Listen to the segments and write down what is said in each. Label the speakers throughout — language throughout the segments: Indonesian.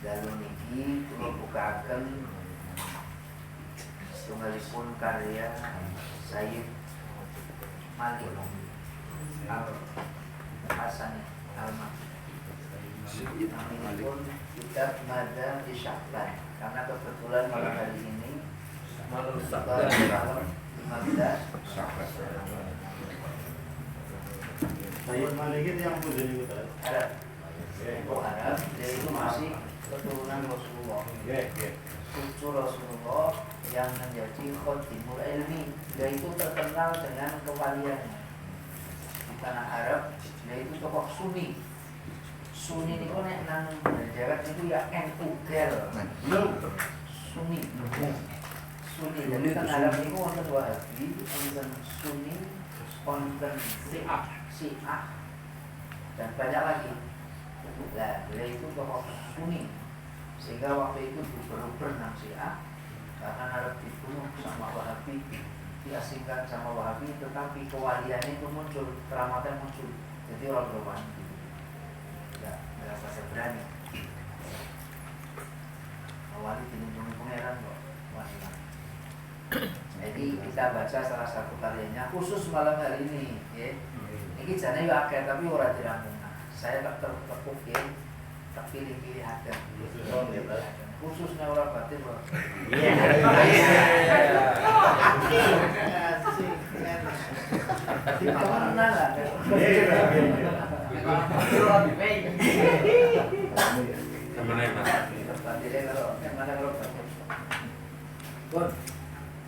Speaker 1: dalu niki kula bukaken setunggalipun karya Sayyid Malik Al-Hasani Al-Makki kitab Mada di Sya'ban, karena kebetulan malam hari ini malam 15 Sya'ban.
Speaker 2: Sayyid Malik itu yang punya itu
Speaker 1: Arab. Arab, dia itu masih keturunan Rasulullah. Cucu Rasulullah yang menjadi khotimul ilmi. Dia itu terkenal dengan kewaliannya. Di tanah Arab, dia itu tokoh Sunni. Sunni itu nek nang jarak itu ya NU gel. Sunni. Sunni. Jadi kan Arab itu wonten Wahabi, wonten Sunni, wonten Syiah, dan banyak lagi. Nah, dia itu tokoh Sunni, sehingga waktu itu berubah nang Syiah karena Arab dibunuh sama Wahabi, diasingkan sama Wahabi, tetapi kewaliannya itu muncul, keramatnya muncul. Jadi orang berwani tidak merasa berani. Wali dilindungi pangeran kok. Jadi kita baca salah satu karyanya khusus malam hari ini, ya. Ini jane yo akeh tapi ora dirangkum. Saya tak tertekuk ya, tak pilih-pilih aja. Khususnya orang batin loh. Di mana lah?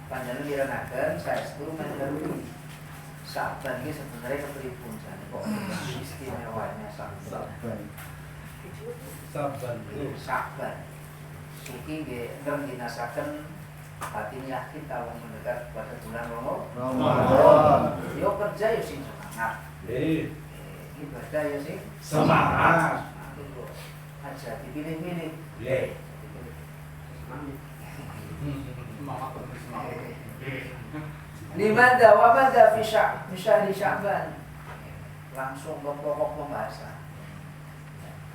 Speaker 1: Panjang diranakan saya setuju mendahului Sya'ban ini sebenarnya ketelipun saja kok istimewanya Sya'ban iki nggih dinasaken batiniah kita wong mendekat pada bulan Ramadan. Yo kerja yo sing semangat. Ibadah yo sing semangat. Aja dipilih-pilih. Limada wa madza fi syahri Sya'ban. Langsung ke pokok pembahasan.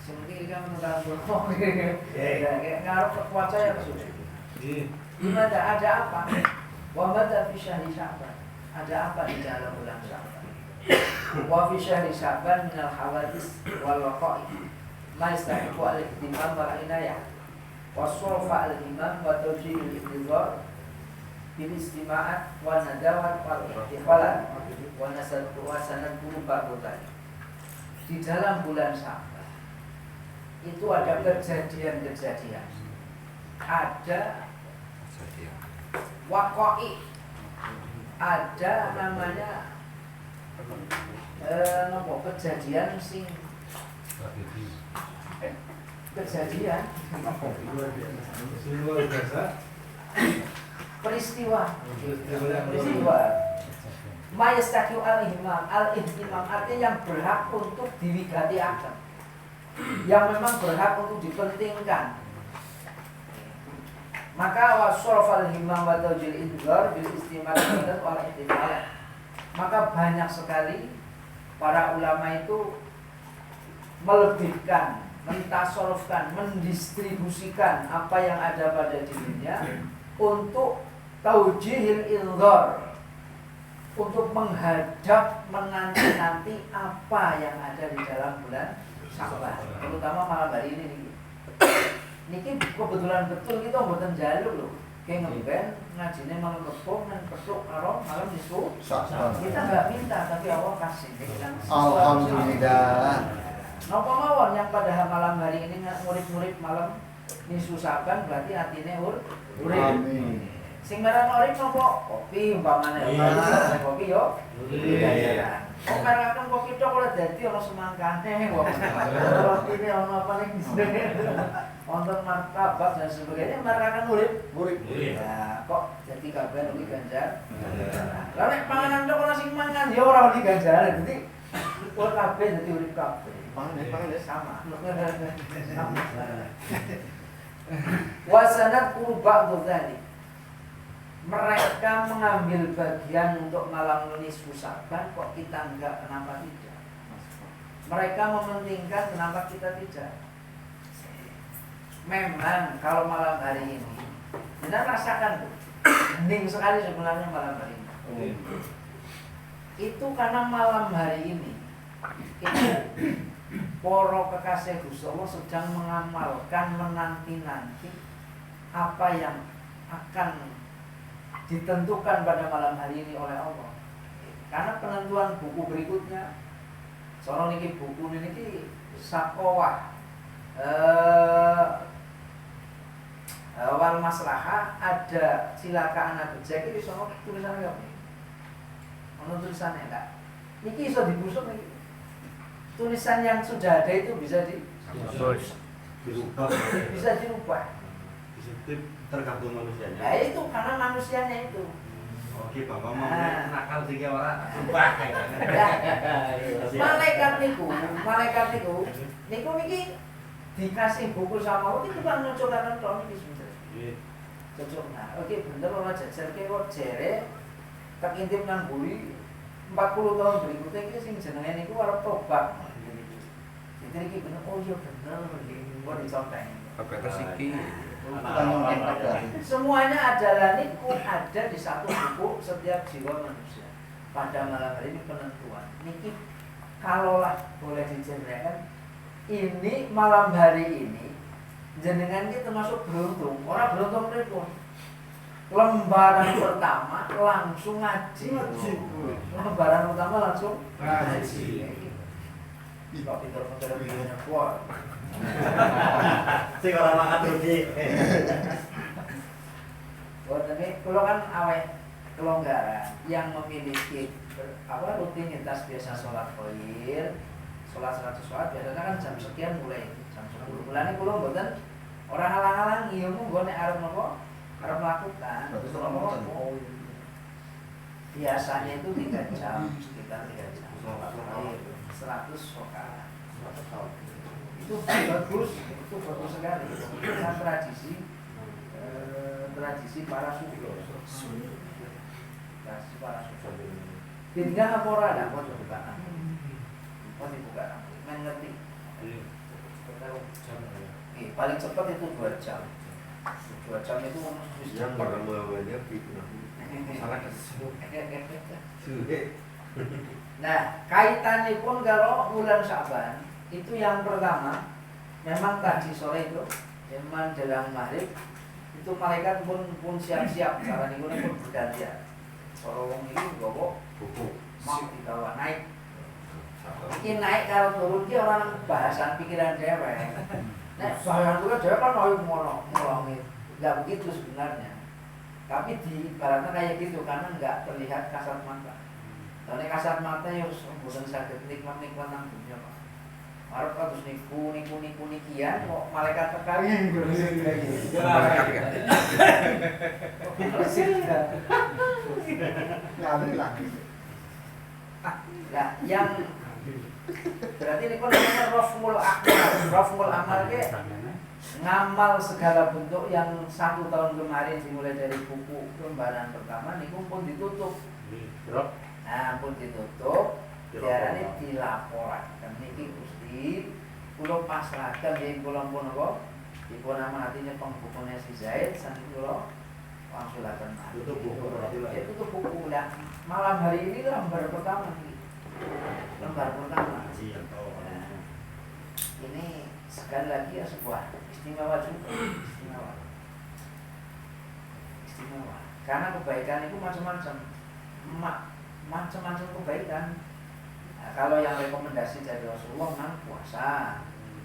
Speaker 1: Seperti kan menurut pokok. Ngaruh kuasa ya sudah. Limada ada apa? Wa madza fi syahri Sya'ban. Ada apa di dalam bulan Sya'ban? Wa fi syahri Sya'ban min al-hawadis wal waqa'i ma yastahiqu al-ihtimam wal inayah. Wasrofa al-imam wa tawjih al-intizar bil istima'at wa nadawat wal ihtifalat wa nasad wa sanad ba'dhan. Di dalam bulan Sya'ban itu ada kejadian-kejadian, ada waqa'i, ada namanya kejadian sing kejadian peristiwa mayastaqiu al-ihtimam artinya yang berhak untuk diwigati akan, yang memang berhak untuk dipentingkan. Maka wasrafal himam wa tawjil idghar bil istima'at wal ihtimal. Maka banyak sekali para ulama itu melebihkan, mentasorofkan, mendistribusikan apa yang ada pada dirinya untuk taujihil indhar, untuk menghadap menanti-nanti apa yang ada di dalam bulan Sya'ban, terutama malam hari ini. Niki kebetulan betul kita mboten njaluk lho. Kayak ngemben ngajine malam kepung dan petuk karo malam nisfu Sya'ban. Kita enggak minta tapi Allah kasih.
Speaker 2: Alhamdulillah.
Speaker 1: Napa mawon yang pada malam hari ini murid-murid malam nisfu Sya'ban berarti atine urip.
Speaker 2: Amin.
Speaker 1: Sing marang urip napa? Kopi umpamane. Kopi yo. Iya. Kok merakaken kopi tok ora dadi ana semangkane kok. Rotine ana apa ning wonten martabak dan sebagainya merakaken urip. Ya, kok dadi kabeh iki ganjar. Lah nek panganan tok ana sing mangan ya ora di ganjar. Dadi kok kabeh dadi urip kabeh. Pangan sama. Wasanat kurba dzalik. Mereka mengambil bagian untuk malam nisfu Sya'ban, kok kita enggak, kenapa tidak? Mereka mementingkan, kenapa kita tidak? memang kalau malam hari ini kita rasakan tuh hening sekali sebenarnya malam hari ini. Itu karena malam hari ini itu para kekasih Gusti Allah sedang mengamalkan menanti-nanti apa yang akan ditentukan pada malam hari ini oleh Allah. Karena penentuan buku berikutnya, soalnya niki buku niki Sakowah wal maslahah ada cilaka anak bejek iki iso tulisannya apa? Ono tulisannya enggak? Niki iso dibusuk niki. Tulisan yang sudah ada itu bisa
Speaker 2: dirubah.
Speaker 1: bisa dirubah.
Speaker 2: Tergantung manusianya.
Speaker 1: Nah itu karena manusianya itu.
Speaker 2: Oke, Bapak mau
Speaker 3: nakal sih orang. Wah,
Speaker 1: Malaikat niku niki dikasih buku sama Allah itu kan nyocokaken tok niki sebenarnya. Cocok. Nah, oke bener ora jajarke kok jere tak intip nang buri 40 tahun berikutnya iki sing jenenge niku arep tobat. Jadi iki bener oh iya bener iki kok dicontek.
Speaker 3: Apa iki?
Speaker 1: Semuanya adalah niku ada di satu buku setiap jiwa manusia. Pada malam hari ini penentuan. Niki kalaulah boleh diceritakan ini malam hari ini jenengan kita termasuk beruntung. Orang beruntung pripun? Lembaran pertama langsung ngaji. Lembaran pertama langsung ngaji. Pak pinter-pinter bikinnya kuat.
Speaker 2: Sing ora makan rugi.
Speaker 1: Boten iki kula kan aweh kelonggaran yang memiliki rutinitas biasa sholat khair, sholat 100 sholat biasanya kan jam sekian mulai jam 10. Mulane kula mboten ora halang-halangi yo monggo nek arep napa arep melakukan. Biasanya itu 3 jam, sekitar 3 jam. Sholat khair 100 sholat. Itu bagus sekali. Dengan tradisi para sufi. Tradisi para sufi. Tinggal apa ora ada kok dibuka. Kok dibuka. Mengerti. Paling cepat itu 2 jam. 2 jam itu
Speaker 2: Yang barang bawanya fitnah.
Speaker 3: Salah kesebut.
Speaker 1: Nah, kaitannya pun kalau bulan Syaban itu yang pertama memang tadi sore itu memang jelang maghrib itu malaikat pun siap-siap karena niku pun bergantian. Sorong ini gowo
Speaker 2: Buku.
Speaker 1: mau dibawa naik. Ini naik kalau turun ki orang bahasan pikiran dewek. Nek bahasan itu dewek kan mau ngolongi. Enggak begitu sebenarnya. Tapi di ibaratnya kayak gitu karena enggak terlihat kasat mata. Kalau kasat mata ya harus bukan sakit nikmat-nikmat nang dunia Pak. Arep terus niku nikian kok malaikat tekani gitu. Nah, yang berarti niku namanya rafmul amal. Rafmul amal ke ngamal segala bentuk yang 1 tahun kemarin dimulai dari buku lembaran pertama niku pun ditutup. Nah, pun ditutup. Diarani dilaporaken niki Gusti kula pasrahaken yen kula pun apa dipun amanatine pembukune si Zaid saniki kula wangsulaken
Speaker 2: Tutup buku
Speaker 1: ya tutup buku lah malam hari ini lembar pertama nih lembar pertama ini sekali lagi ya sebuah istimewa juga istimewa karena kebaikan itu macam-macam kebaikan. Nah, kalau yang rekomendasi dari Rasulullah kan puasa,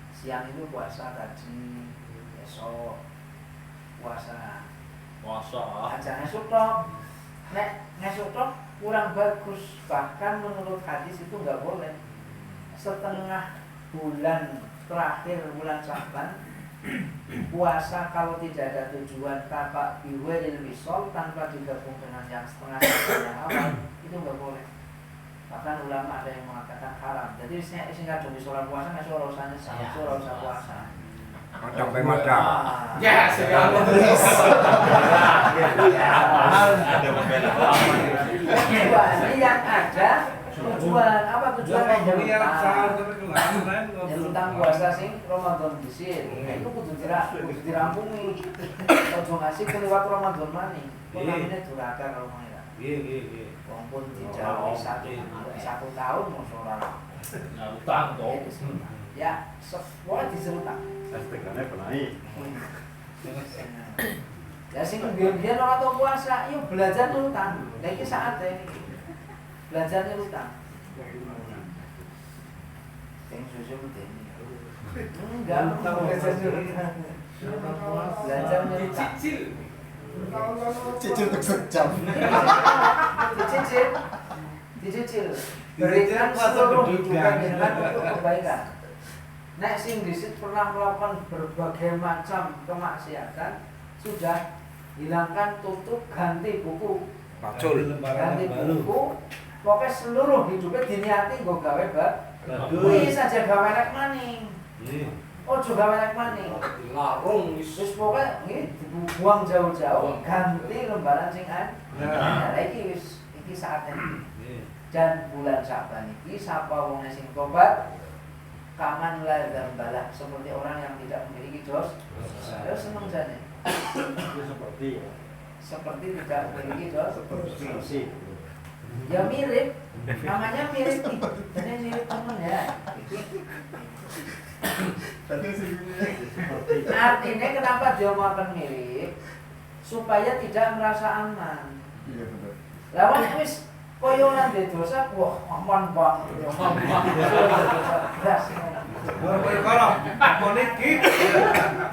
Speaker 1: siang itu puasa tadi, esok puasa. Aja ngesuk tok. Nek ngesuk tok kurang bagus, bahkan menurut hadis itu nggak boleh. Setengah bulan terakhir bulan Syaban puasa kalau tidak ada tujuan tanpa biwiril wisol tanpa digabung dengan yang setengah yang awal itu nggak boleh. Bahkan ulama ada yang mengatakan haram. Jadi sehingga demi sholat puasa nggak suruh usahanya suruh usah puasa.
Speaker 3: Sampai madam.
Speaker 1: Ya sekali. Ini yang ada Tujuan apa tujuannya?
Speaker 3: Yang
Speaker 1: Tentang puasa sing Ramadan disil. Nah, itu kudu dirampungi. Ojo ngasih kelewat Ramadan maneh. Kok namine duraka kalau mengira. Wong pun dijauhi satu tahun mosok ora.
Speaker 4: Utang toh.
Speaker 1: Ya, semua diserutang.
Speaker 2: SPK-nya benahi.
Speaker 1: Ya sing biyen ora tau puasa, yo belajar utang. Lah iki saate iki. Belajarnya utang. Sing susu medeni. Enggak, belajar utang. Belajarnya utang.
Speaker 2: Cicil sejam.
Speaker 1: Dicicil. Berikan seluruh hidupan dengan untuk kebaikan. Nek sing disit pernah melakukan berbagai macam kemaksiatan, sudah hilangkan, tutup, ganti buku, ganti buku, pokoknya seluruh hidupnya diniati gue gawe kuwi saja gawe nek maning. Ojo gawe nek maning.
Speaker 4: Larung
Speaker 1: Wis pokoknya nggih dibuang jauh-jauh, ganti lembaran sing nah iki wis iki saatnya. Dan bulan Syaban iki sapa wong sing tobat kaman la dzambalah, seperti orang yang tidak memiliki dosa. Ya seneng jane. Seperti tidak memiliki dosa. Ya mirip, namanya mirip nih. Jadi mirip temen ya. Artinya kenapa dia makan mirip? Supaya tidak merasa aman.
Speaker 2: Iya betul.
Speaker 1: Lawan wis koyo ora duwe dosa, wah aman banget.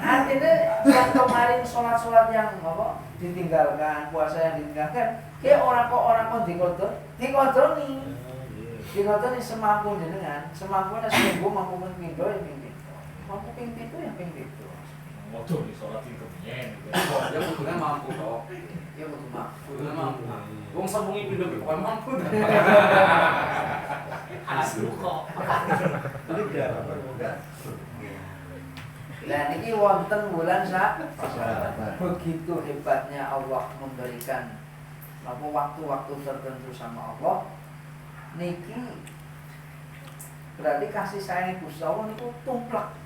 Speaker 1: Artinya yang kemarin sholat yang apa ditinggalkan, puasa yang ditinggalkan, kayak orang kok dikodoni semampu jenengan, semampunya seminggu mampu pindho ya pindho, mampu pindho ya pindho.
Speaker 4: Waduh, di sholat itu kepengen.
Speaker 5: Ya kudune mampu toh.
Speaker 1: Ya kudu mampu.
Speaker 5: Kudune mampu. Wong sambungi pindho kok mampu.
Speaker 4: Asli kok.
Speaker 1: Nah niki wonten bulan begitu hebatnya Allah memberikan waktu-waktu tertentu sama Allah. Niki berarti kasih sayang Gusti Allah niku tumplek.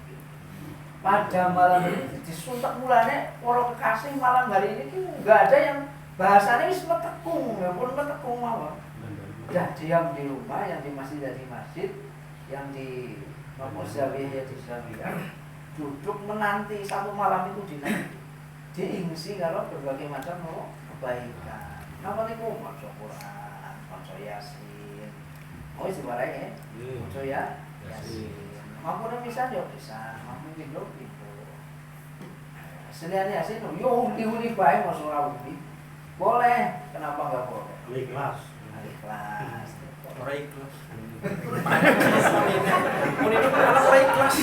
Speaker 1: Pada malam ini disuntak mulanya para kekasih malam hari ini enggak ada yang bahasanya wis metekung, ya pun metekung mawon. Dah diam di rumah, yang di masjid ya di masjid, yang di zawiyah ya di zawiyah. Duduk menanti satu malam itu diingsi kalau berbagai macam kebaikan. Napa niku maca Quran, maca Yasin. Oh sebarang ya. Maca Yasin. Mampu bisa yo bisa, mampu pindho. Selian Yasin yo undi-undi bae maca ora undi. Boleh, kenapa enggak boleh?
Speaker 2: Ikhlas.
Speaker 1: Ikhlas.
Speaker 3: Ora ikhlas.
Speaker 5: Mun itu anak ora ikhlas.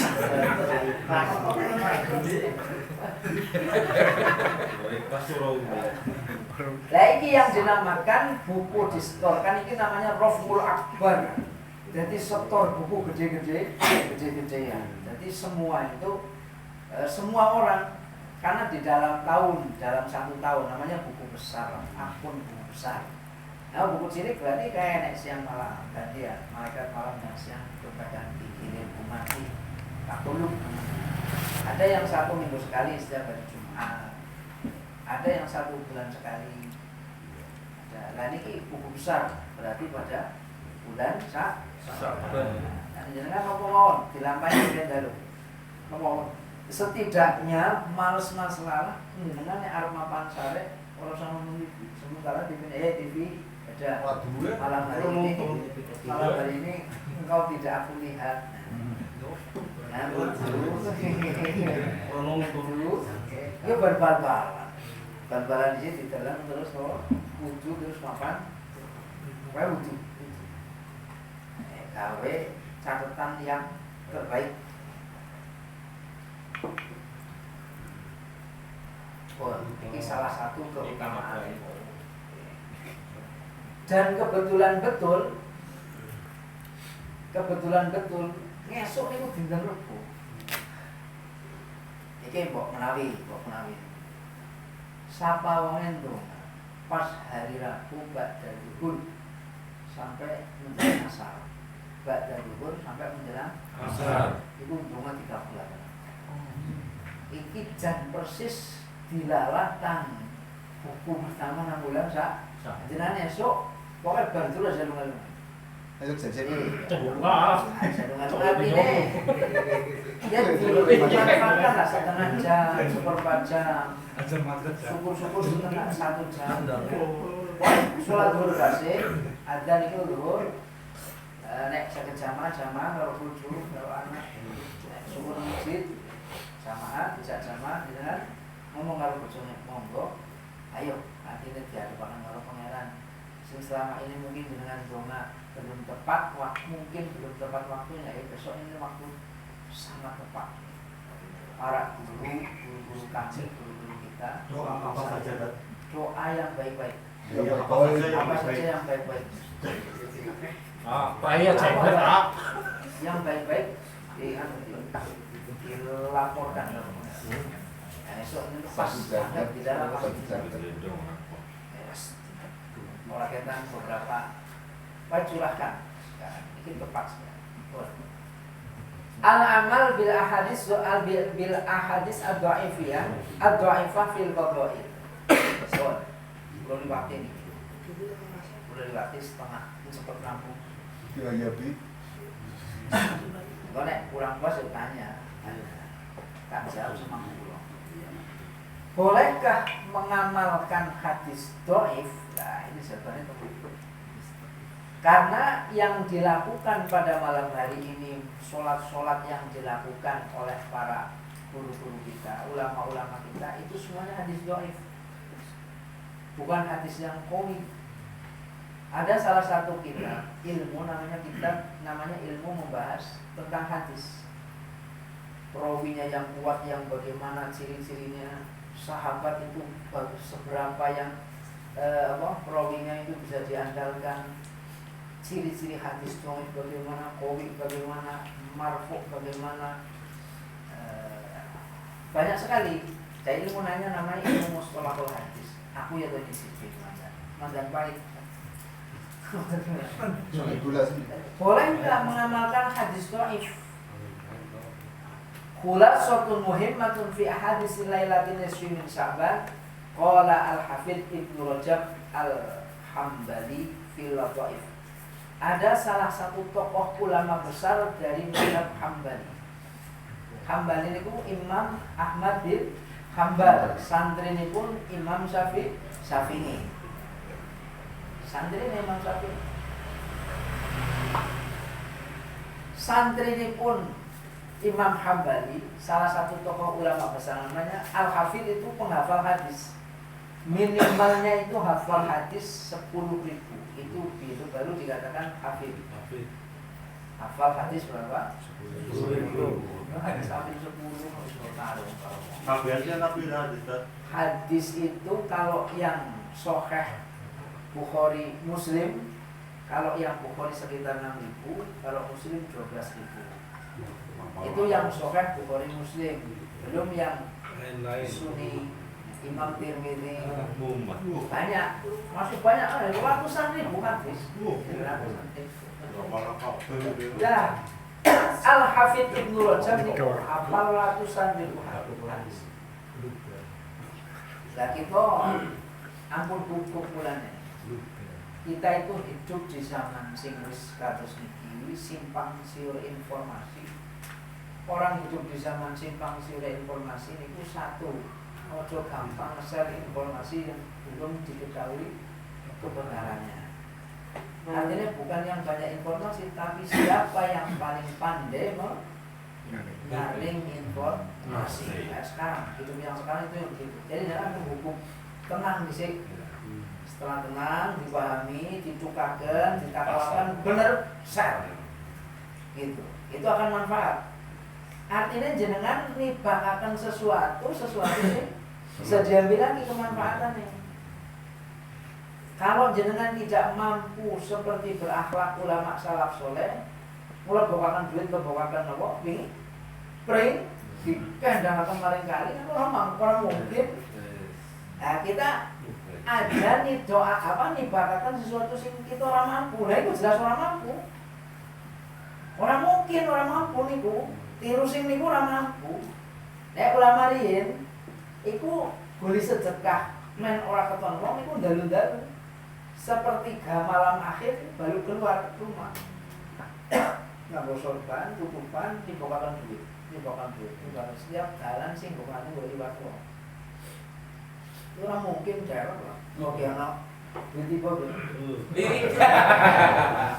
Speaker 1: Lah iki yang dinamakan buku distorkan iki namanya Raful Akbar. Jadi setor buku gede-gede ya. Jadi semua itu semua orang karena di dalam satu tahun namanya buku besar, akun buku besar. Nah buku cilik berarti kayak nek siang malam gantian, malaikat malam dan siang berganti kirim umati takuluk. Ada yang 1 minggu sekali setiap hari Jumat, ada yang 1 bulan sekali. Nah ini buku besar berarti pada bulan Syaban. Nah jangan apa mohon dilampahi dengan dalu. Mohon setidaknya males masalah dengan arep mapan sare ora sama sementara di TV ada malam hari ini engkau tidak aku lihat. Nah, itu bal-balan. Bal-balan di sini ditelan terus wudu terus makan. Wae wudu. Gawe catatan yang terbaik. Oh, ini salah satu keutamaan. Dan kebetulan betul ngesuk niku dinten Rebo. Iki mbok menawi. Sapa wong endong pas hari Rabu ba'da zuhur sampai menjelang asar. Ba'da zuhur sampai menjelang
Speaker 3: Asar.
Speaker 1: itu donga 3 bulan. Iki jan persis dilalatan hukum pertama 6 bulan sak. Jenengan esuk pokoke bar terus jalung-jalung.
Speaker 2: Ayo jajan.
Speaker 4: Wah.
Speaker 1: Jalung-jalung artine ya dimanfaatkan lah setengah jam, seperempat jam.
Speaker 3: Ajar maghrib ya.
Speaker 1: Syukur-syukur setengah 1 jam. Sholat zuhur kasih, adzan itu zuhur. Nek saged jamaah karo bojo, karo anak. Syukur masjid jamaah, bisa jamaah dengan ngomong karo bojone monggo. Ayo, artinya diadukan karo pangeran. Sing selama ini mungkin dengan donga belum tepat waktu, mungkin belum tepat waktunya. Besok ini waktu sangat tepat. Para guru kami, guru kita,
Speaker 2: Doa apa saja, Dad?
Speaker 1: doa yang baik-baik.
Speaker 2: Iya,
Speaker 1: Apa saja yang baik-baik.
Speaker 4: Bahaya ceker ah.
Speaker 1: Yang baik-baik dilaporkan. Nah, esok ini pas sangat di dalam mulai kita beberapa curahkan. Ini tepat sekali. Al-amal bil ahadis bil ahadis ad-dhaifiyah ad-dhaifah fil qadha'i. So, belum diwakti nih. Belum diwakti setengah seperti rampung.
Speaker 2: Iya, Bi.
Speaker 1: Kalau nek kurang puas ya tanya. Tak jawab sama pulang. Bolehkah mengamalkan hadis dhaif? Nah, ini sebenarnya karena yang dilakukan pada malam hari ini, sholat-sholat yang dilakukan oleh para guru-guru kita, ulama-ulama kita, itu semuanya hadis dhaif, bukan hadis yang qawi. Ada salah satu kitab ilmu namanya ilmu membahas tentang hadis. Perawinya yang kuat, yang bagaimana ciri-cirinya, sahabat itu seberapa yang perawinya itu bisa diandalkan. Ciri-ciri hadis dhaif bagaimana, qawi bagaimana, marfu bagaimana, banyak sekali. Jadi ilmu namanya ilmu mustalahul hadis. Aku ya tadi sih mandan baik. Boleh nggak mengamalkan hadis dhaif? Khulasatun muhimmatun fi ahadits lailatin nisfi min Sya'ban. Qala al-Hafidz Ibnu Rajab al-Hambali fil Lataif. Ada salah satu tokoh ulama besar dari mazhab Hambali. Hambali niku Imam Ahmad bin Hambal, santri ini pun Imam Syafi'i. Santri Imam Syafi'i. Santri ini pun Imam Hambali, salah satu tokoh ulama besar namanya Al-Hafidz, itu penghafal hadis. Minimalnya itu hafal hadis 10.000. Itu baru dikatakan hafidz. Hafal hadis berapa? 10.000. Hadis hafidz 10. Hadis itu kalau yang Sahih Bukhari Muslim, kalau yang Bukhari sekitar 6.000, kalau Muslim 12.000. Itu yang Sahih Bukhari Muslim, belum yang Sunni Imam Tirmidzi. Banyak, masih banyak, ratusan ribu hadis. Ya, Al-Hafidz Ibnu Rajab itu hafal ratusan ribu hadis. Lah kita ampun cukup mulane. Kita itu hidup di zaman sing wis kados niki, simpang siur informasi. Orang hidup di zaman simpang siur informasi niku satu, ojo gampang share informasi yang belum diketahui kebenarannya. Artinya bukan yang banyak informasi, tapi siapa yang paling pandai menyaring informasi. Nah, sekarang hidup yang sekarang itu yang begitu. Jadi jangan menghukum, tenang disik. Setelah tenang, dipahami, ditukarkan, ditakwakan, benar share. Gitu. Itu akan manfaat. Artinya jenengan nibakaken sesuatu sih bisa diambil lagi kemanfaatannya. Kalau jenengan tidak mampu seperti berakhlak ulama salaf soleh, mulai bawakan duit, bawakan apa? Pring, dikendang kemarin kali, orang mungkin Nah, kita ada nih doa apa nih bakakan sesuatu sing kita orang mampu. Lah itu jelas orang mampu. Orang mungkin orang mampu niku, tiru sing niku orang mampu. Nek ulama riyin iku boleh sedekah men ora keton wong iku dalu-dalu. Sepertiga malam akhir baru keluar rumah. Nganggo sorban, tutupan, timbokaken duit. Timbokan duit. Timbokan setiap jalan sing bukane boleh liwat wong. Ora mungkin cewek lah. Mau anak duit tiba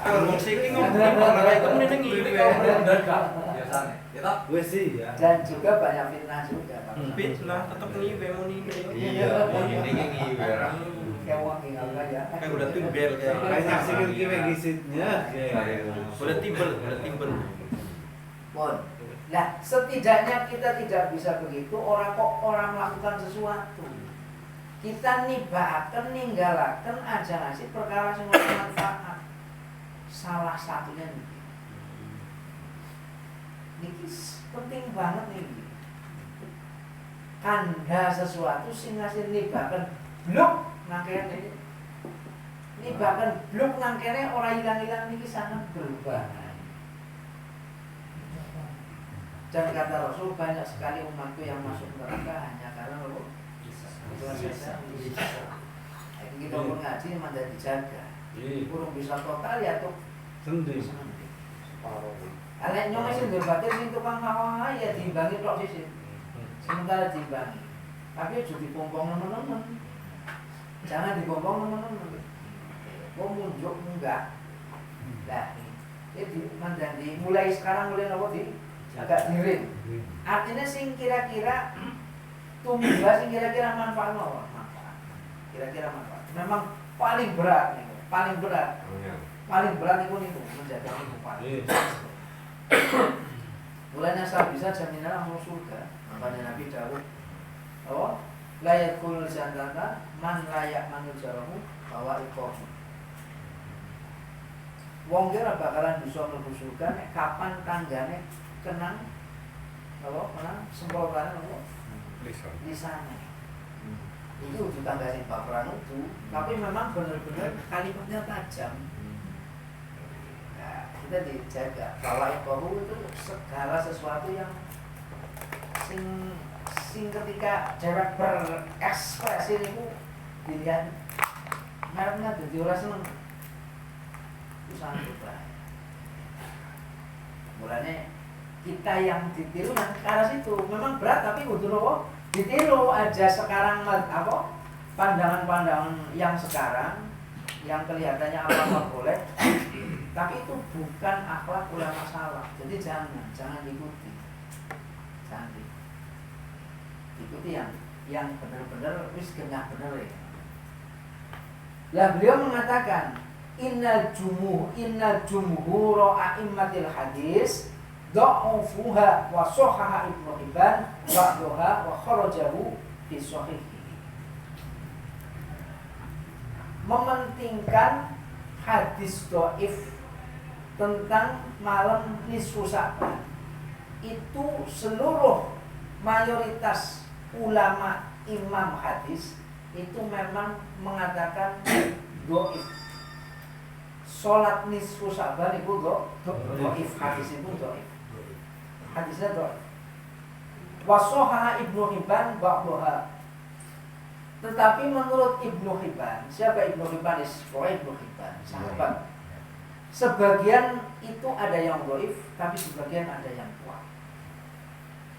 Speaker 5: Kalau sing ngomong ora itu mending ngene kok mendadak. Biasane. Kita
Speaker 3: Wes sih ya.
Speaker 1: dan juga banyak fitnah juga Pak.
Speaker 5: fitnah tetep ngiwe muni.
Speaker 3: Iya, ini ngiwe ra.
Speaker 1: Kayak wong tinggal aja.
Speaker 5: Kayak udah timbel kayak.
Speaker 3: Kayak nyaksikan kiwe gisitnya.
Speaker 5: Udah timbel, udah timbel.
Speaker 1: Pun. Nah, setidaknya kita tidak bisa begitu orang kok orang melakukan sesuatu. Kita nibaaken ninggalaken aja ngasih perkara sing bermanfaat. Salah satunya niki penting banget nih. Kanda sesuatu sing ngasih nibaken blok nang kene. Nibaken blok nang kene ora ilang-ilang niki sangat berbahaya. Dan kata Rasul banyak sekali umatku yang masuk neraka hanya karena apa? Jadi kita pun ngaji memang jadi dijaga. Kurang bisa total ya tuh.
Speaker 3: Sendi.
Speaker 1: Alek nyong sing debatir sing tukang hawa ya diimbangi tok sih. Sementara diimbangi. Tapi aja dipompong teman-teman. Jangan dipompong teman-teman. Mau munjuk enggak. Nah, ini mandang mulai sekarang mulai apa di agak miring. Artinya sing kira-kira tumbas sing kira-kira manfaat apa? Manfaat. Kira-kira manfaat. Memang paling berat nih, paling berat. Paling berat itu menjaga kehidupan. Mulanya saya bisa jaminan langsung surga. Makanya Nabi Dawud, oh, layak kul jannata man layak manul jarahu bawa ikor. Wong kira bakalan bisa mlebu surga nek kapan tanggane kenang apa kenang semprotan apa lisannya. Itu ditanggani baperan itu, tapi memang benar-benar kalimatnya tajam. Nah, kita dijaga. Kalau ekohu itu segala sesuatu yang sing ketika cewek berekspresi itu dilihat mereka jadi orang seneng. Itu sangat berbahaya. Mulanya kita yang ditiru yang ke arah situ memang berat tapi kudu apa? Ditiru aja sekarang apa? Pandangan-pandangan yang sekarang yang kelihatannya apa boleh, tapi itu bukan akhlak ulama salaf. Jadi jangan diikuti. Jangan diikuti yang benar-benar wis genah bener ya. Lah beliau mengatakan innal jumhur a'immatil hadis dha'ufuha wa sahaha Ibnu Hibban ba'daha wa kharajahu fi sahih. Mementingkan hadis dhaif tentang malam nisfu Sa'ban itu seluruh mayoritas ulama imam hadis itu memang mengatakan dhaif. Salat nisfu Sa'ban itu dhaif, hadis itu dhaif. Hadisnya dhaif. Wa sahaha Ibnu Hibban ba'daha. Tetapi menurut Ibnu Hibban, siapa Ibnu Hibban? Ibnu Hibban, sahabat. Sebagian itu ada yang dhaif, tapi sebagian ada yang kuat.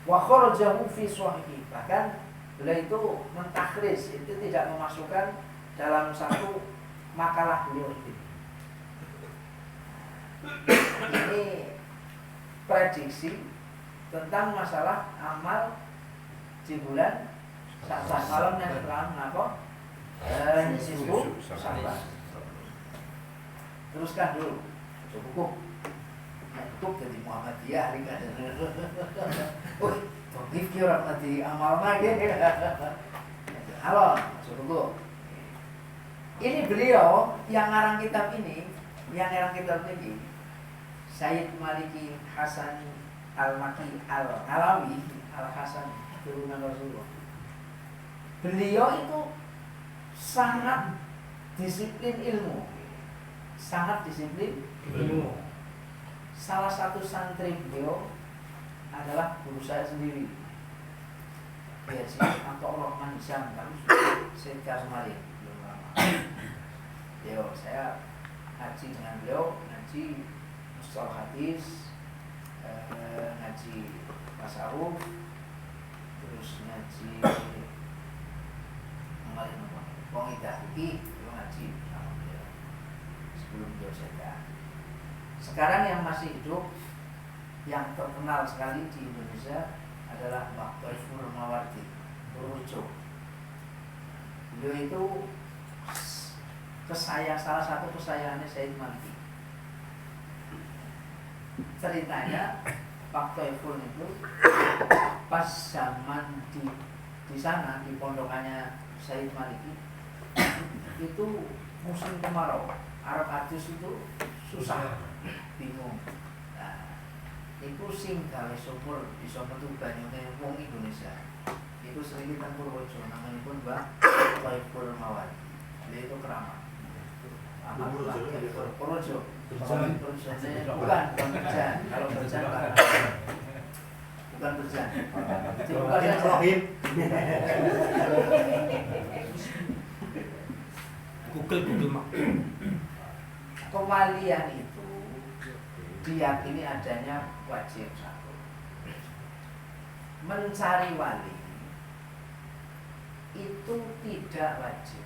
Speaker 1: Wa kharajahu fi sahih. Bahkan beliau itu mentakhris, itu tidak memasukkan dalam satu makalah beliau itu. Ini prediksi tentang masalah amal di bulan Sa'ban malam yang terang apa? Nisfu Sa'ban. Teruskan dulu. Cukup. Cukup jadi Muhammadiyah hari kan. Oh, topik kira nanti amal lagi. Halo, cukup. Ini beliau yang ngarang kitab ini, Sayyid Maliki Hasan Al-Maki Al-Alawi Al-Hasan turunan Rasulullah. beliau itu sangat disiplin ilmu. Sangat disiplin ilmu. Salah satu santri beliau adalah guru saya sendiri. Haji Abdul Rahman Syam, Syed Kasmari, belum lama. Beliau, saya ngaji dengan beliau, ngaji mustalah hadis, ngaji tasawuf, terus ngaji pengidah iki, beliau ngaji sama beliau sebelum beliau sedang. Sekarang yang masih hidup, yang terkenal sekali di Indonesia adalah Mbah Thaifur Mawardi Purworejo. Beliau itu salah satu kesayangannya Said Maliki. Ceritanya Pak Thaifur itu pas zaman di sana di pondokannya Said Maliki itu musim kemarau, Arab adus itu susah, bingung. Iku sing gawe sumur bisa metu banyune wong Indonesia. Iku sering teng Purworejo namanipun Mbah Thaifur Mawardi. Beliau itu keramat. Amat Purworejo. Bukan berjan. Kalau berjan bukan berjan. Bukan Rohim.
Speaker 5: Google Map.
Speaker 1: Kewalian itu diyakini adanya wajib satu. Mencari wali itu tidak wajib.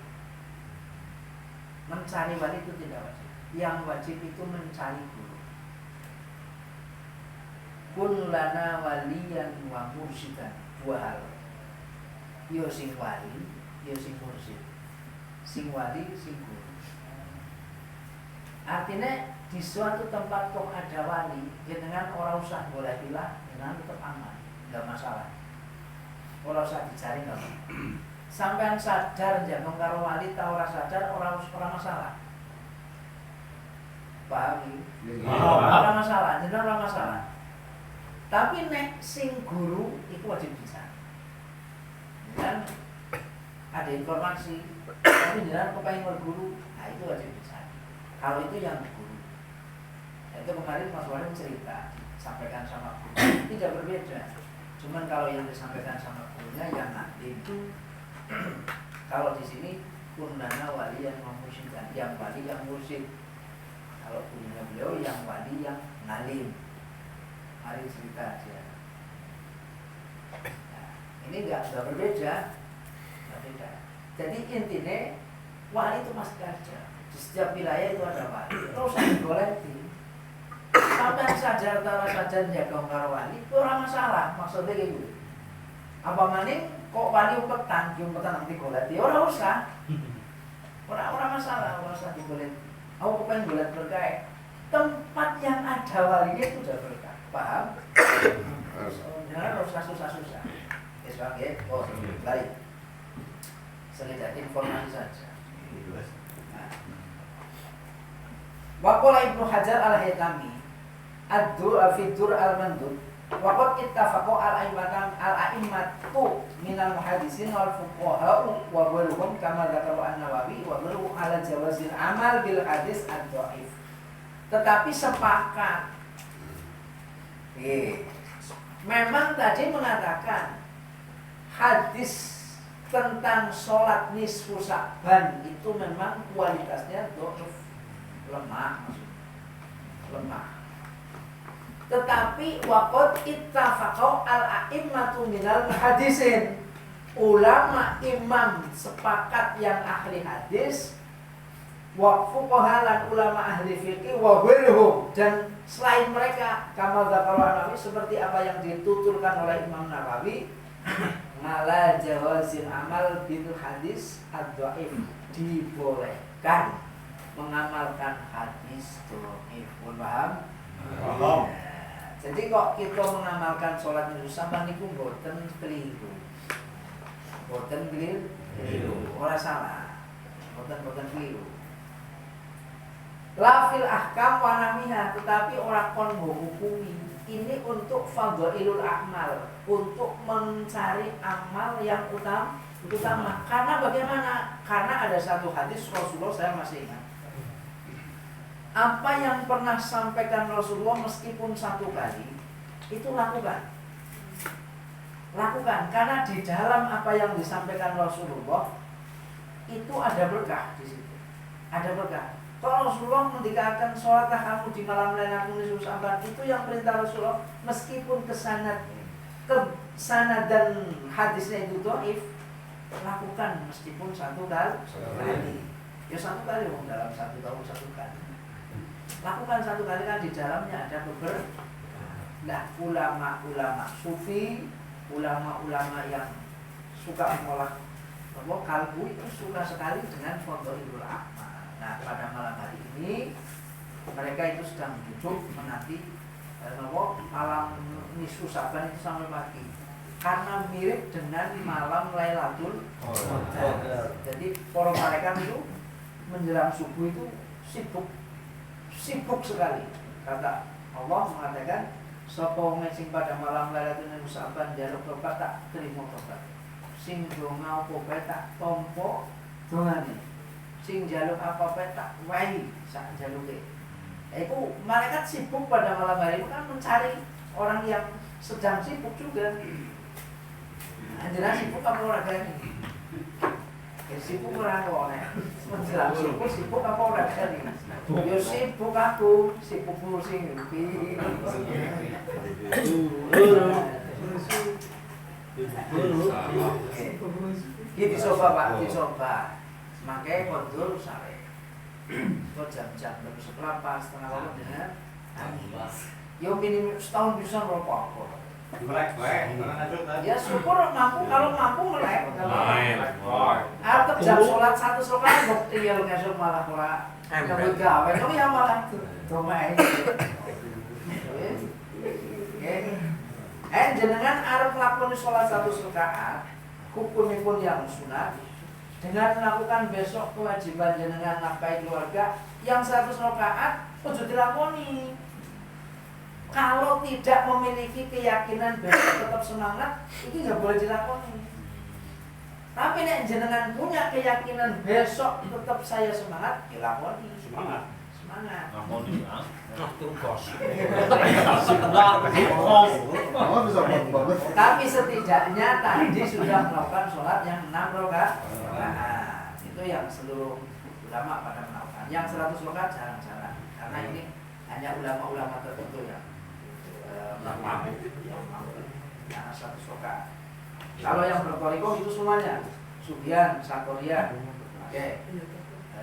Speaker 1: Mencari wali itu tidak wajib. Yang wajib itu mencari guru. Kun lana waliyan wa mursyidan. Dua hal. Yo sing wali, yo sing mursyid. Sing wali, sing guru. Artinya di suatu tempat kok ada wali, dengan orang usah boleh bilang, dengan tetap aman, nggak masalah. Orang usah dicari nggak masalah. Sampai sadar jangan karo wali, tahu rasa sadar orang masalah. Paham? Orang masalah, jadi orang masalah. Tapi nek sing guru itu wajib bisa. Dan ada informasi, tapi jangan kepengen berguru, nah itu wajib bisa. Kalau itu yang guru. Itu kemarin Mas Warim cerita, sampaikan sama guru, tidak berbeda. Cuman kalau yang disampaikan sama gurunya yang nanti itu, kalau di sini kundana wali yang memusyidkan, yang wali yang mursyid. Kalau gurunya beliau yang wali yang ngalim. Mari cerita aja. Nah, ini enggak berbeda. Beda. Jadi intinya wali itu masih ada. Di setiap wilayah itu ada wali. Terus digoleti. Sampai sadar tara sadar jaga karo wali, itu ora masalah. Maksudnya kayak gitu. Apa maning kok wali umpetan nanti goleti. Ora usah. Ora masalah, ora usah digoleti. Aku pengen golet berkah. Tempat yang ada walinya itu sudah berkah. Paham? Jangan harus susah-susah. Sebagai balik. Sekedar informasi saja. Waqala Ibnu Hajar al-Haytami Ad-Dur al-Mandud waqad ittafaqu al-a'immatu minal muhaddisin wal fuqaha wa ghairuhum kama dzakara an-Nawawi wa ghairuhu ala jawazil amal bil hadis ad-dhaif. Tetapi sepakat. Memang tadi mengatakan hadis tentang sholat nisfu Sa'ban itu memang kualitasnya dhaif, lemah maksudnya. Lemah. Tetapi waqad ittafaqu al-a'immatu minal hadisin. Ulama imam sepakat yang ahli hadis wa fuqaha lan ulama ahli fikih wa ghairuhum, dan selain mereka kama dzakara Nawawi seperti apa yang dituturkan oleh Imam Nawawi ngala jawazil amal bil hadis ad-dhaif, dibolehkan mengamalkan hadis dhaif. Paham?
Speaker 2: Paham.
Speaker 1: Jadi kok kita mengamalkan sholat itu sama niku boten keliru. Boten keliru. Ora salah. Boten keliru. Lafil ahkam wa namiha, tetapi ora kon mbok hukumi. ini untuk fadhailul a'mal, untuk mencari amal yang utama. Karena bagaimana? Karena ada satu hadis Rasulullah, saya masih ingat. Apa yang pernah sampaikan Rasulullah meskipun satu kali, itu lakukan. Lakukan, karena di dalam apa yang disampaikan Rasulullah itu ada berkah di situ. Ada berkah. Kalau Rasulullah mendikatakan sholatlah kamu di malam Lailatul Nisfu Sya'ban, itu yang perintah Rasulullah meskipun kesanad dan hadisnya itu dhaif, lakukan meskipun satu kali. Ya satu kali dalam satu tahun satu kali. Lakukan satu kali, kan di dalamnya ada beberapa. Nah, ulama-ulama sufi, ulama-ulama yang suka mengolah kalbu itu suka sekali dengan fadhailul a'mal. Nah, pada malam hari ini mereka itu sedang duduk menanti malam nisfu Sya'ban itu sampai pagi. Karena mirip dengan malam Lailatul Qadar. Jadi para malaikat itu menjelang subuh itu sibuk sekali. Kata Allah mengatakan, sapa wong sing pada malam Lailatul Sya'ban njaluk tobat tak trimo tobat. Sing donga apa bae tak tampa dongane. Sing jaluk apa-apa tak wahi sak jaluke. Itu malaikat sibuk pada malam hari itu kan mencari orang yang sedang sibuk juga. Anjir sibuk apa ora gani? Sibuk ora oleh. Menjelang sibuk apa ora gani? Yo sibuk aku, sibuk pusing iki. Iki dicoba Pak, dicoba. Makanya kondur sare. Kok jam-jam berapa setengah lama dengan yo minimum setahun bisa merokok.
Speaker 3: Melek wae.
Speaker 1: Ya syukur mampu, kalau mampu melek. Atau jam sholat 1 sholat bukti ya ngesuk malah ora nyambut gawe. Kamu ya malah domae. Jenengan arep nglakoni sholat 1 rakaat, hukumipun yang sunat. Dengan melakukan besok kewajiban jenengan nafkahi keluarga yang 100 rakaat ojo dilakoni. Kalau tidak memiliki keyakinan besok tetap semangat, itu nggak boleh dilakoni. Tapi nek jenengan punya keyakinan besok tetap saya semangat, dilakoni.
Speaker 4: Semangat.
Speaker 1: Semangat.
Speaker 4: Ngomongin ah.
Speaker 2: Oh, bisa banget.
Speaker 1: Tapi setidaknya tadi sudah melakukan sholat yang 6 rakaat. Nah, itu yang seluruh ulama pada melakukan. Yang 100 rakaat jarang-jarang, karena ini hanya ulama-ulama tertentu yang melakukan. Karena 100 rakaat. Kalau yang berkoriko itu semuanya, Subyan, Sakoria, pakai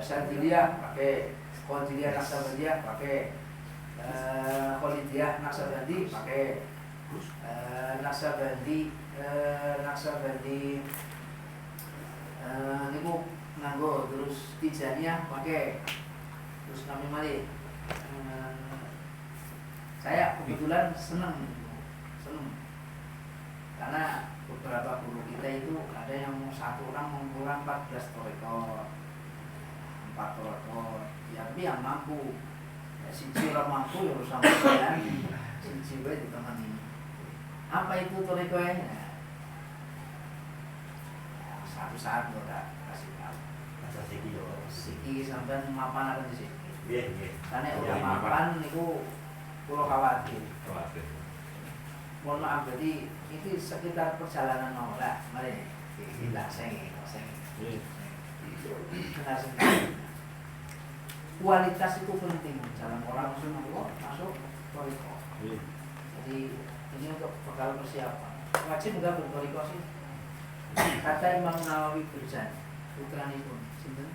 Speaker 1: Sardiliyah, pakai Qadiriyah, Naksabandiyah, pakai Khalidiyah, Naksabandi, pakai Naksabandi niku nganggo, terus Tijaniyah pakai, terus kami mali. Saya kebetulan seneng karena beberapa guru kita itu ada yang satu orang mengulang 14 toriko, 4 toriko, ya tapi yang mampu. Si orang mampu ya harus sampai si jiwa ditemani. Apa itu torikonya? Satu saat udah kasih tahu.
Speaker 3: Masa siki yo.
Speaker 1: Siki sampai mapan akan di sini.
Speaker 3: Nggih.
Speaker 1: Karena udah mapan niku pulau khawatir. Mohon maaf, jadi itu sekitar perjalanan lah, mari kita sengi. Benar sekali. Kualitas itu penting dalam orang masuk toriko. Jadi ini untuk bekal persiapan. Wajib enggak bertoriko sih. Kata Imam Nawawi Berzan, putrani pun, sinten?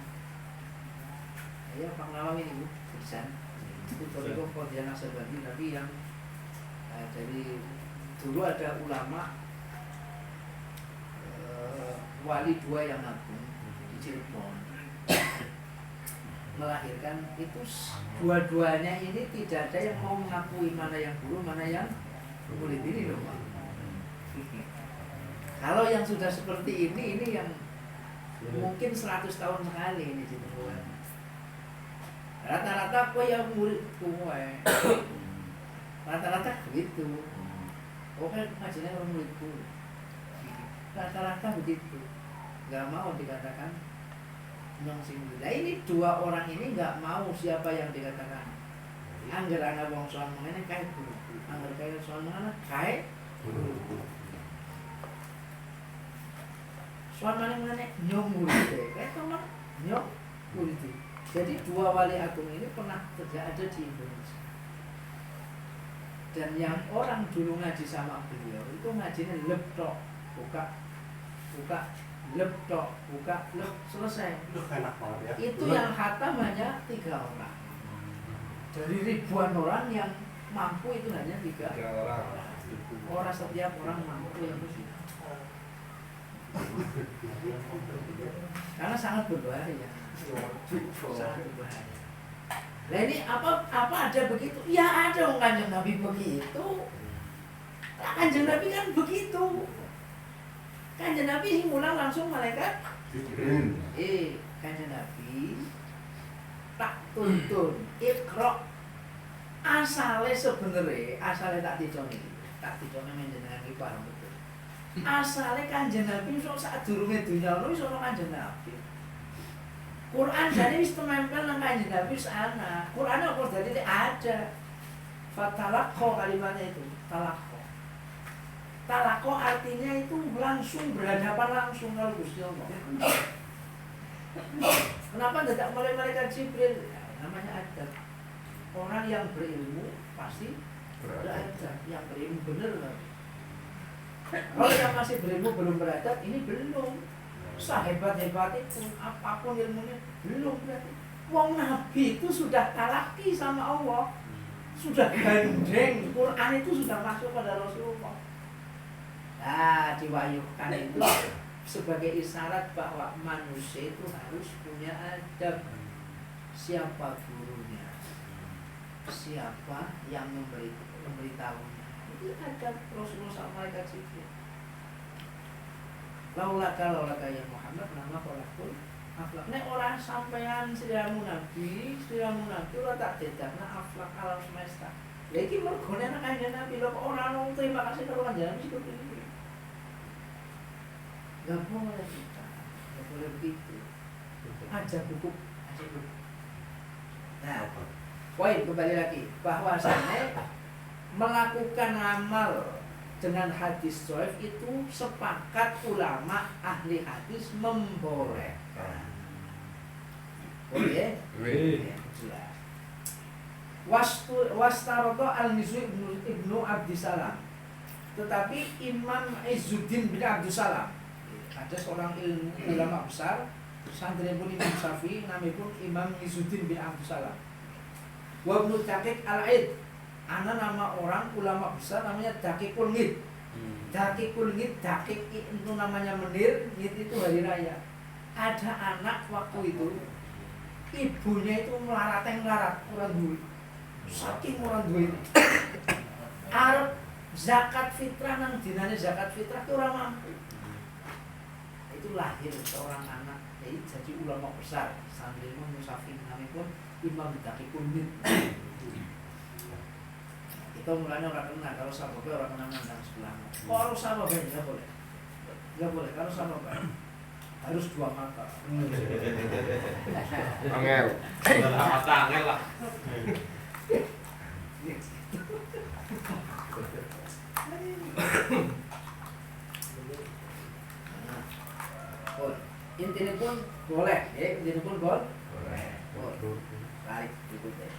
Speaker 1: Ya Pak Nawawi ini Berzan. Itu toriko Qadiriyah Naksabandi, tapi yang dari dulu ada ulama wali 2 yang agung di Cirebon. Melahirkan itu dua-duanya ini tidak ada yang mau mengakui mana yang guru, mana yang murid ini loh Pak. Kalau yang sudah seperti ini yang mungkin 100 tahun sekali ini ditemukan. Rata-rata kue yang murid kue. Rata-rata begitu. Oke, ngajinya orang muridku. Rata-rata begitu. Nggak mau dikatakan nyong sing murid. Nah ini dua orang ini nggak mau siapa yang dikatakan. Angger anak wong soal mengenai kayak guru. Angger kayak soal mengenai kayak guru. Soal mengenai nyong murid. Kayak teman nyong murid. Jadi dua wali agung ini pernah ada di Indonesia. Dan yang orang dulu ngaji sama beliau itu ngajinya leptok, buka, leptok, buka, selesai.
Speaker 3: Enak banget ya.
Speaker 1: Itu yang khatam hanya 3 orang. Dari ribuan orang yang mampu itu hanya 3 orang. Orang setiap orang mampu yang itu. Karena sangat berbahaya. Sangat berbahaya. Nah ini apa ada begitu? Ya ada orang Kanjeng Nabi begitu. Kanjeng Nabi kan begitu. Kanjeng Nabi sih mulang langsung malaikat. Kanjeng Nabi tak tuntun Iqra. Asale sebenarnya tak diconi menjenengan iki paham betul. Asale Kanjeng Nabi sok sadurunge dunya ono wis ono Kanjeng Nabi. Quran jadi wis temempel nang Kanjeng Nabi sana. Quran apa jadi ada. Fatalaqqa kalimatnya itu, talaqqa. Talaqqa artinya itu langsung berhadapan langsung karo Gusti Allah. Kenapa tidak mulai malaikat Jibril? Ya, namanya adab. Orang yang berilmu pasti beradab, yang berilmu benar kan. Kalau yang masih berilmu belum beradab, ini belum. Sehebat-hebat itu, apapun ilmunya, belum berarti. Wong Nabi itu sudah talaki sama Allah, sudah gandeng, Quran itu sudah masuk pada Rasulullah. Nah, diwahyukan itu sebagai isyarat bahwa manusia itu harus punya adab. Siapa gurunya, siapa yang memberitahunya, itu adab Rasulullah sama malaikat Jibril. Laulaka ya Muhammad nama kolakul aflak. Nek orang sampean siramu Nabi ora tak dedakna aflak alam semesta. Lha iki mergone nek Kanjeng Nabi lho ora ono terima kasih karo Kanjeng Nabi seperti ini. Enggak boleh kita. Enggak boleh begitu. Aja buku. Nah, poin kembali lagi bahwasanya melakukan amal dengan hadis dhaif itu sepakat ulama ahli hadis membolehkan. Boleh? Jelas. Wastarada al-Mizzi ibnu Abdissalam. Tetapi Imam Izzuddin bin Abdussalam, ada seorang ulama besar, santri pun Imam Syafi'i, namanya pun Imam Izzuddin bin Abdussalam. Wa Ibnu Daqiq al-Aid. Ana nama orang ulama besar namanya Daqiqul Ngid. Daqiqul Ngid, Daqiq itu namanya menir, Ngid itu hari raya. Ada anak waktu itu, ibunya itu melarat orang duit. Saking orang duit. Arab zakat fitrah nang dinane zakat fitrah itu orang mampu. Itu lahir seorang anak, jadi ulama besar. Sambil Musafi namanya pun Imam Daqiqul Ngid. Kita mulanya orang kenal, kalau sababnya orang kenal nandang sebelah. Kalau sababnya nggak boleh. Kalau sababnya harus 2 mata.
Speaker 4: Angel. Mata angel lah.
Speaker 1: Intinya pun boleh, ya intinya pun boleh. Tarik berikutnya.